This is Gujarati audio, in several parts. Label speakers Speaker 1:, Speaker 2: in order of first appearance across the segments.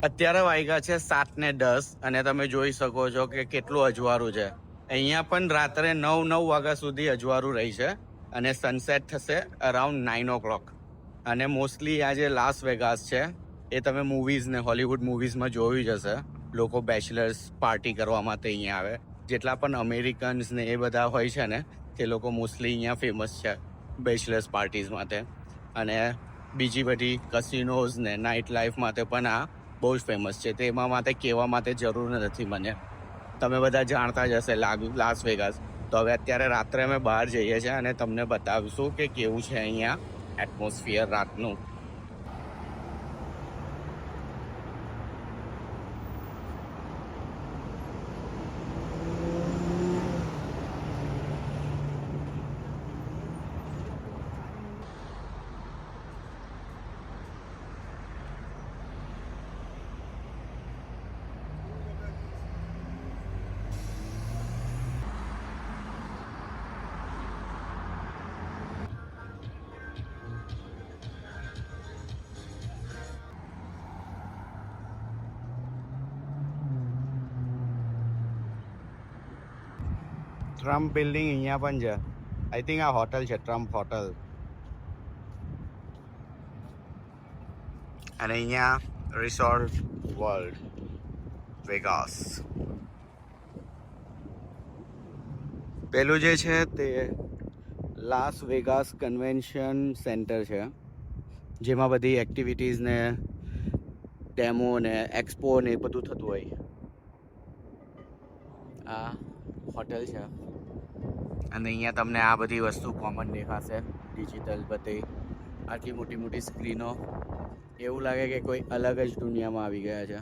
Speaker 1: અત્યારે વાગ્યા છે 7:10 અને તમે જોઈ શકો છો કે કેટલું અજવાળું છે. અહીંયા પણ રાત્રે 9 વાગ્યા સુધી અજવાળું રહી છે અને સનસેટ થશે અરાઉન્ડ 9 o'clock. અને મોસ્ટલી આ જે લાસ વેગાસ છે એ તમે મૂવીઝ ને હોલિવૂડ મૂવીઝમાં જોયું જ હશે. લોકો બેચલર્સ પાર્ટી કરવા માટે અહીંયા આવે. જેટલા પણ અમેરિકન્સ ને એ બધા હોય છે ને તે લોકો મોસ્ટલી અહીંયા ફેમસ છે બેચલર્સ પાર્ટીઝ માટે. અને બીજી બધી કસિનોઝ ને નાઇટ લાઈફ માટે પણ આ બહુ જ ફેમસ છે. તેમાં માટે કહેવા માટે જરૂર નથી મને, તમે બધા જાણતા જ હશે લાસ વેગાસ. તો હવે અત્યારે રાત્રે અમે બહાર જઈએ છીએ અને તમને બતાવીશું કે કેવું છે અહીંયા એટમોસ્ફિયર રાતનું. ટ્રમ્પ બિલ્ડિંગ અહીંયા પણ છે. આઈ થિંક આ હોટલ છે, ટ્રમ્પ હોટલ. અને અહીંયા રિસોર્ટ વર્લ્ડ વેગાસ. પેલું જે છે તે લાસ વેગાસ કન્વેન્શન સેન્ટર છે, જેમાં બધી એક્ટિવિટીઝ ને ડેમો ને એક્સપો ને એ બધું થતું હોય. આ હોટલ છે અને અહીંયા તમને આ બધી વસ્તુ કોમન દેખાશે. ડિજિટલ બધી આટલી મોટી મોટી સ્ક્રીનો, એવું લાગે કે કોઈ અલગ જ દુનિયામાં આવી ગયા છે.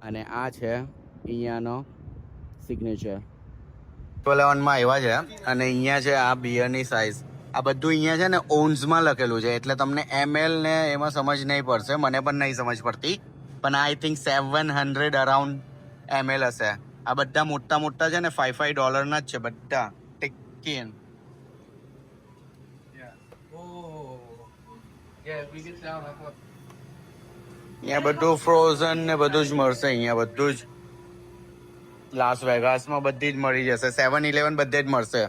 Speaker 1: અને આ છે અહીંયાનો સિગ્નેચર. 11માં આવ્યા છે અને અહીંયા છે આ બિયરની સાઇઝ. આ બધું અહીંયા છે ને ઓન્સમાં લખેલું છે, એટલે તમને ml ને એમાં સમજ નહીં પડશે. મને પણ નહીં સમજ પડતી, પણ આઈ થિંક 700 અરાઉન્ડ ml હશે. આ બધા મોટા મોટા છે ને $5 ના જ છે બધા. ટિક્કીન અહીંયા બધું ફ્રોઝન ને બધું જ મળશે. અહીંયા બધું જ લાસ વેગાસમાં બધી જ મળી જશે. 7-Eleven બધે જ મળશે.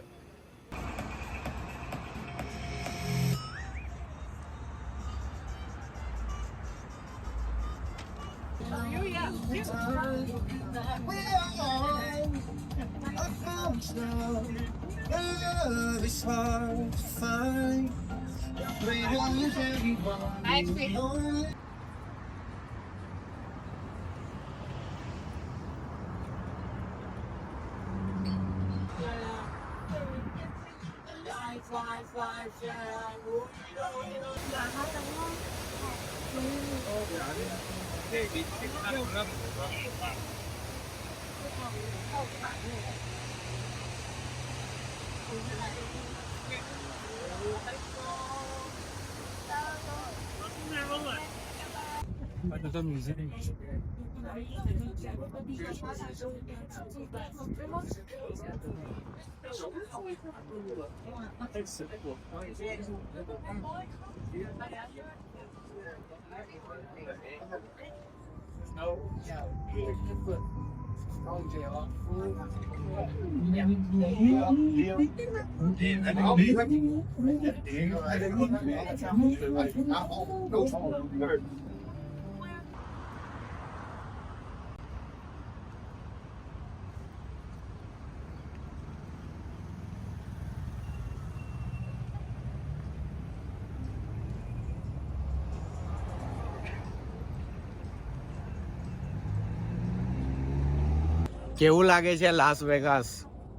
Speaker 1: કેવું લાગે છે લાસ વેગાસ?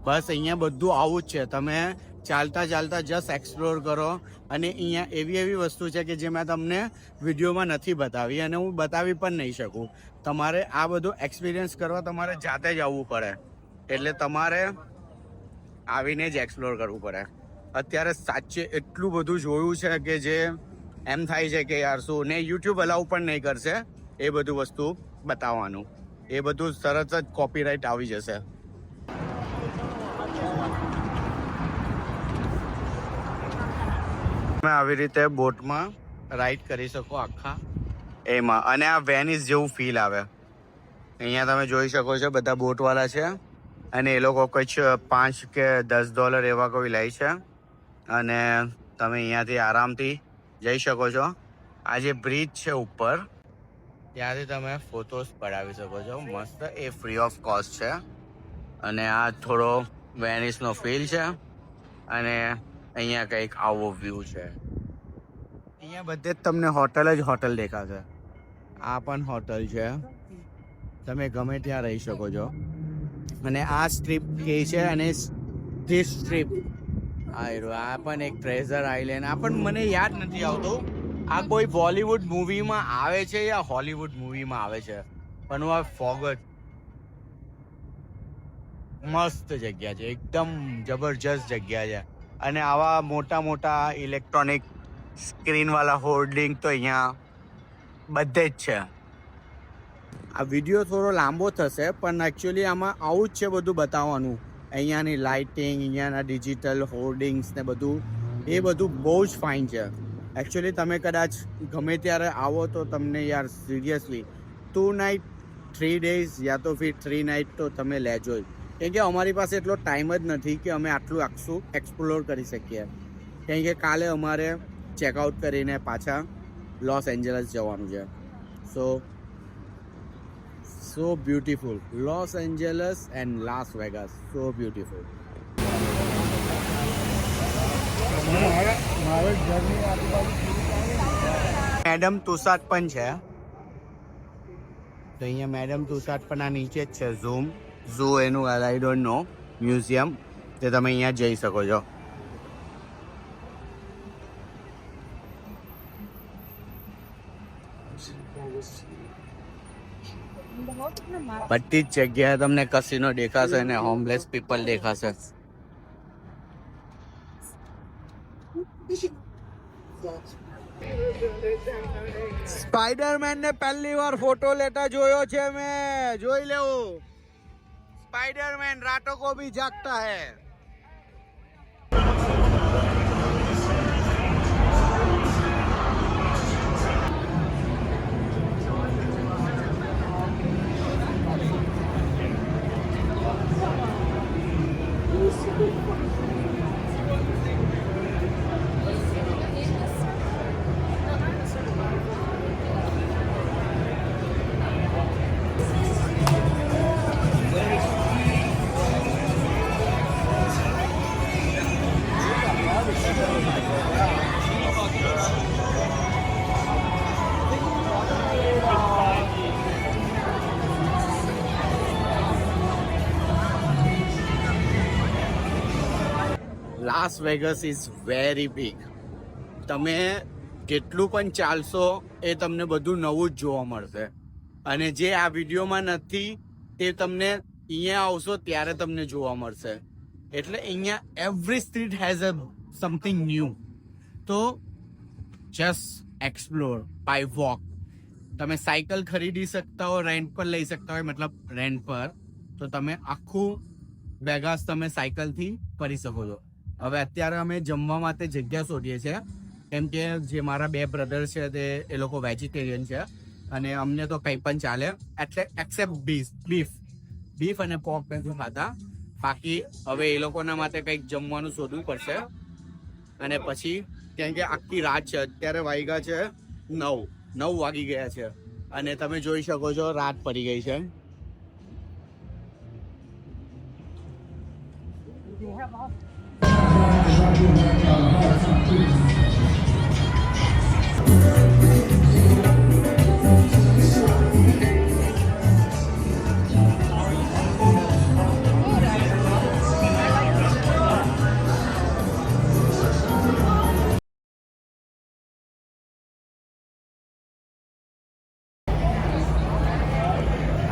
Speaker 1: બસ અહીંયા બધું આવું જ છે. તમે ચાલતા ચાલતા જસ્ટ એક્સપ્લોર કરો. અને અહીંયા એવી એવી વસ્તુ છે કે જે મેં તમને વિડીયોમાં નથી બતાવી અને હું બતાવી પણ નહીં શકું. તમારે આ બધું એક્સપિરિયન્સ કરવા તમારે જાતે જ આવવું પડે. એટલે તમારે આવીને જ એક્સપ્લોર કરવું પડે. અત્યારે સાચે એટલું બધું જોયું છે કે જે એમ થાય છે કે યાર શું. ને યુટ્યુબ અલાઉ પણ નહીં કરશે એ બધું વસ્તુ બતાવવાનું. એ બધું તરત જ કોપીરાઇટ આવી જશે. તમે આવી રીતે બોટમાં રાઈડ કરી શકો આખા એમાં. અને આ વેનિસ જેવું ફીલ આવે. અહીંયા તમે જોઈ શકો છો બધા બોટવાળા છે અને એ લોકો કંઈક $5 કે $10 એવા કોઈ લે છે અને તમે અહીંયાથી આરામથી જઈ શકો છો. આ જે બ્રિજ છે ઉપર ત્યાંથી તમે ફોટોસ પડાવી શકો છો મસ્ત. એ ફ્રી ઓફ કોસ્ટ છે અને આ થોડો વેનિસનો ફીલ છે અને અહીંયા કંઈક આવો વ્યૂ છે. અહીંયા બધે જ તમને હોટલ જ હોટલ દેખાશે. આ પણ હોટલ છે, તમે ગમે ત્યાં રહી શકો છો. અને આ સ્ટ્રીપ કે છે અને ધીસ સ્ટ્રીપ આ પણ એક ટ્રેઝર આઇલેન્ડ. આ પણ મને યાદ નથી આવતું આ કોઈ બોલિવૂડ મૂવીમાં આવે છે યા હોલીવુડ મૂવીમાં આવે છે, પણ હું આ ફોગટ. મસ્ત જગ્યા છે, એકદમ જબરજસ્ત જગ્યા છે. અને આવા મોટા મોટા ઇલેક્ટ્રોનિક સ્ક્રીન વાળા હોર્ડિંગ તો અહીંયા બધે જ છે. આ વિડીયો થોડો લાંબો થશે પણ એકચ્યુઅલી આમાં આવું જ છે બધું બતાવવાનું. અહીંયાની લાઇટિંગ, અહીંયાના ડિજિટલ હોર્ડિંગ્સ ને બધું, એ બધું બહુ જ ફાઇન છે. એકચ્યુઅલી તમે કદાચ ગમે ત્યારે આવો તો તમને યાર સિરિયસલી 2 નાઇટ 3 ડેઝ યા તો ફિર 3 નાઇટ તો તમે લેજો જ. કેમ કે અમારી પાસે એટલો ટાઈમ જ નથી કે અમે આટલું આખું એક્સપ્લોર કરી શકીએ. કેમ કે કાલે અમારે ચેકઆઉટ કરીને પાછા લોસ એન્જલસ જવાનું છે. So beautiful. Los Angeles and Las Vegas. So beautiful. Madame Tussauds પણ છે. તો અહીંયા મેડમ તુસાદ પણ આ નીચે જ છે. ઝૂ એનું આઈ ડોન્ટ નો મ્યુઝિયમ, તે તમે અહીંયા જઈ શકો છો. બધી જ જગ્યાએ તમને કસીનો દેખાશે અને હોમલેસ પીપલ દેખાશે. સ્પાઈડરમેન ને પહેલી વાર ફોટો લેતા જોયો છે મેં. જોઈ લેવું. स्पाइडरमैन रातों को भी जागता है. Las Vegas is very big. તમે જેટલું પણ ચાલશો એ તમને બધું નવું જ જોવા મળશે. અને જે આ વિડીયોમાં નથી તે તમને અહીંયા આવશો ત્યારે તમને જોવા મળશે. એટલે અહીંયા every street has a something new. તો જસ્ટ એક્સપ્લોર બાય વોક. તમે સાયકલ ખરીદી શકતા હો, રેન્ટ પર લઈ શકતા હોય, મતલબ રેન્ટ પર, તો તમે આખું વેગાસ તમે સાયકલથી ફરી શકો છો. હવે અત્યારે અમે જમવા માટે જગ્યા શોધીએ છીએ કેમ કે જે મારા 2 બ્રધર છે તે એ લોકો વેજીટેરિયન છે અને અમને તો કંઈ પણ ચાલે, એટલે એક્સેપ્ટ બીફ અને પોર્ક નથી ખાતા. બાકી હવે એ લોકોના માટે કંઈક જમવાનું શોધવું પડશે. અને પછી કેમ કે આખી રાત છે, અત્યારે વાગ્યા છે 9 વાગી ગયા છે અને તમે જોઈ શકો છો રાત પડી ગઈ છે.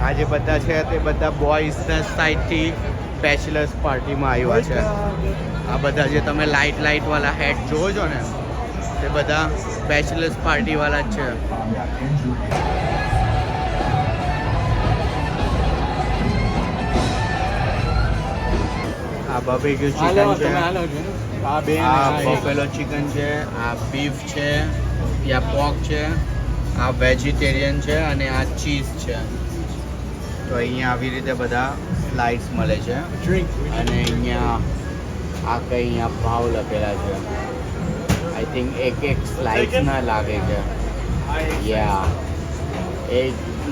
Speaker 1: આ જે બધા છે તે બધા બોયઝના સાઈડથી બેચલર્સ પાર્ટીમાં આવ્યા છે. આ બધા જે તમે લાઇટ વાળા હેડ જોવો છો ને તે બધા બેચલર્સ પાર્ટી વાળા જ છે. આ બાર્બીક્યુ ચિકન છે, આ બફેલો ચિકન છે, આ બીફ છે, યા પોર્ક છે આ વેજીટેરિયન છે અને આ ચીઝ છે. તો અહીંયા આવી રીતે બધા સ્લાઇડ્સ મળે છે અને અહીંયા આ કંઈ અહીંયા ભાવ લખેલા છે. આઈ થિંક એક સ્લાઇડ્સના લાગે છે. યા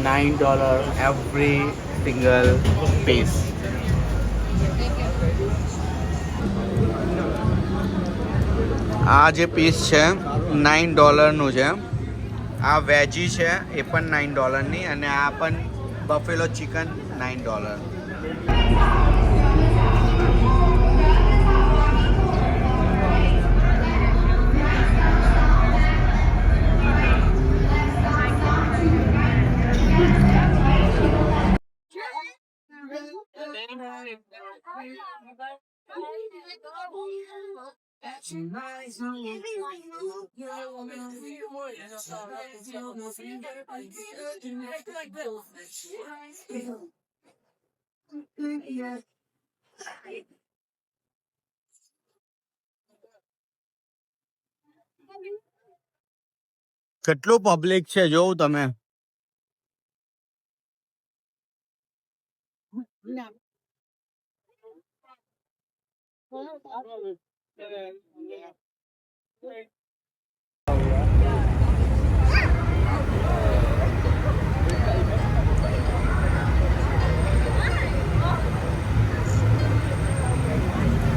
Speaker 1: $9 every single piece. આ જે પીસ છે $9 છે. આ વેજી છે એ પણ $9 ની અને આ પણ બફેલો ચિકન $9. કેટલું પબ્લિક છે જોવું તમે.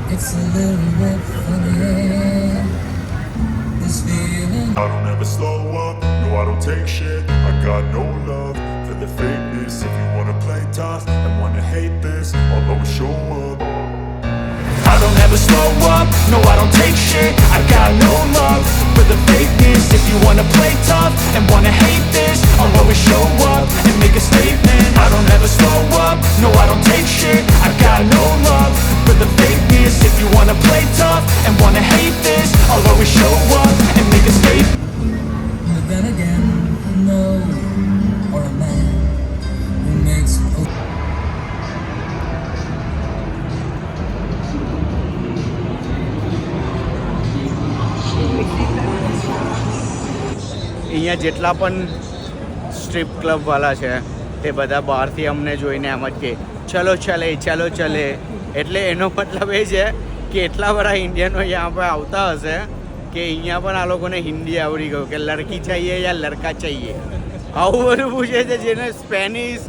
Speaker 2: It's a little bit funny, this feeling.
Speaker 3: I don't ever slow up, no I don't take shit. I got no love for the fakeness. If you wanna play tough and wanna hate this, I'll always show up. I don't ever slow up, no I don't take shit. I got no love for the fakeness. If you wanna play tough and wanna hate this, I'll always show up and make a statement. I don't ever slow up, no I don't take shit. I got no love for the fakeness. If you wanna play tough and wanna hate this, I'll always show up and make a statement.
Speaker 2: But then again, no, or a man who makes
Speaker 1: અહીંયા જેટલા પણ સ્ટ્રીપ ક્લબવાળા છે તે બધા બહારથી અમને જોઈને એમ જ કે ચલો ચલે ચલો ચલે. એટલે એનો મતલબ એ છે કે એટલા બધા ઇન્ડિયનો અહીંયા પર આવતા હશે કે અહીંયા પણ આ લોકોને હિન્દી આવડી ગયું કે લડકી ચાહીએ યા લડકા ચાહીએ. આવું બધું પૂછે છે જેને સ્પેનિશ,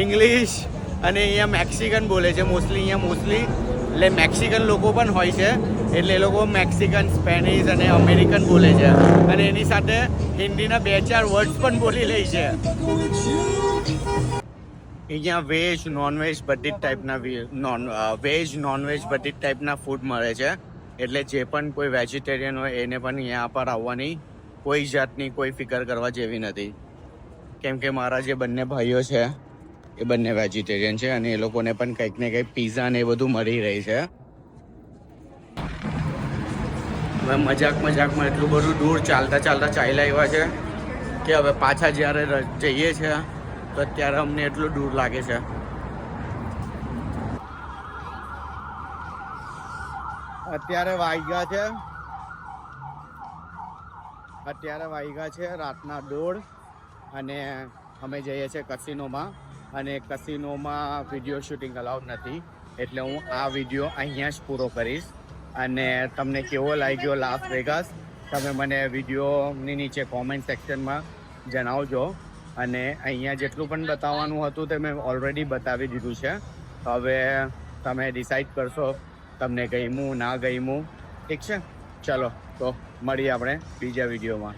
Speaker 1: ઇંગ્લિશ અને અહીંયા મેક્સિકન બોલે છે મોસ્ટલી. અહીંયા મોસ્ટલી એટલે મેક્સિકન લોકો પણ હોય છે એટલે એ લોકો મેક્સિકન, સ્પેનિશ અને અમેરિકન બોલે છે અને એની સાથે હિન્દીના 2-4 વર્ડ્સ પણ બોલી લે છે. અહીંયા વેજ, નોનવેજ બધી જ ટાઈપના વેજ, નોનવેજ બધી જ ટાઈપના ફૂડ મળે છે. એટલે જે પણ કોઈ વેજીટેરિયન હોય એને પણ અહીંયા પર આવવાની કોઈ જાતની કોઈ ફિકર કરવા જેવી નથી. કેમ કે મારા જે બંને ભાઈઓ છે એ બંને વેજીટેરિયન છે અને એ લોકોને પણ કંઈક ને કંઈક પીઝા ને એ બધું મળી રહી છે. હવે મજાકમાં એટલું બધું દૂર ચાલતા ચાલ્યા આવ્યા છે કે હવે પાછા જ્યારે જઈએ છીએ તો અત્યારે અમને એટલું દૂર લાગે છે. અત્યારે વાગ્યા છે રાતના 1:30 અને અમે જઈએ છીએ કસિનોમાં. અને કસિનોમાં વિડીયો શૂટિંગ અલાઉડ નથી એટલે હું આ વિડીયો અહીંયા જ પૂરો કરીશ. અને તમને કેવો લાગ્યો લાસ વેગાસ તમે મને વિડીયોની નીચે કોમેન્ટ સેક્શનમાં જણાવજો. અને અહીંયા જેટલું પણ બતાવવાનું હતું તે મેં ઓલરેડી બતાવી દીધું છે. હવે તમે ડિસાઈડ કરશો તમને ગમ્યું ના ગમ્યું. ઠીક છે, ચલો તો મળીએ આપણે બીજા વિડીયોમાં.